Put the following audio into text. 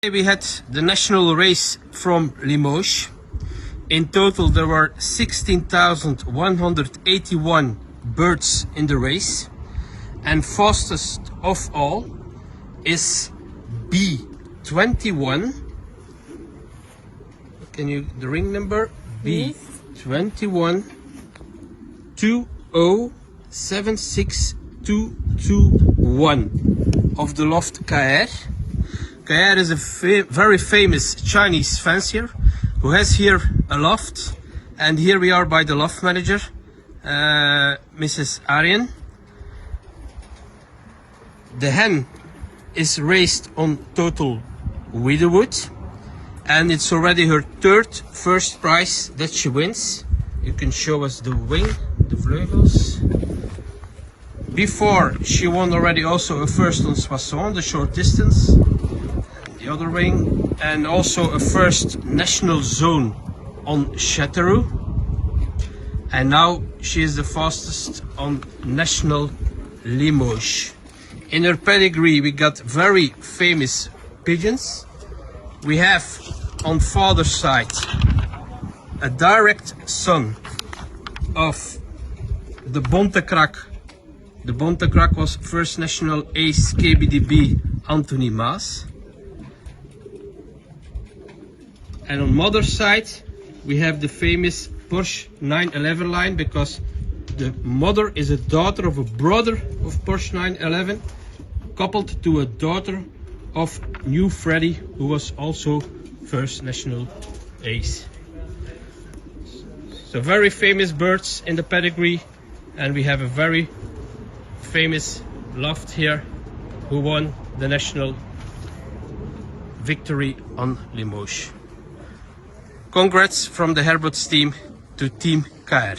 We had the national race from Limoges. In total there were 16,181 birds in the race, and fastest of all is B21. Can you the ring number? B21 2076221 of the loft KR. KR is a very famous Chinese fancier who has here a loft, and here we are by the loft manager, Mrs. Arjen. The hen is raised on total widowhood, and it's already her first prize that she wins. You can show us the wing, the vleugels. Before she won already also a first on Schaffen, the short distance, the other wing, and also a first national zone on Châteauroux. And now she is the fastest on National Limoges. In her pedigree we got very famous pigeons. We have on father's side a direct son of the Bontekrak. The Bontekrak was first national ace KBDB Anthony Maas. And on mother's side we have the famous Porsche 911 line, because the mother is a daughter of a brother of Porsche 911, coupled to a daughter of New Freddy, who was also first national ace. So very famous birds in the pedigree, and we have a very famous loft here who won the national victory on Limoges. Congrats from the Herbots team to Team KR.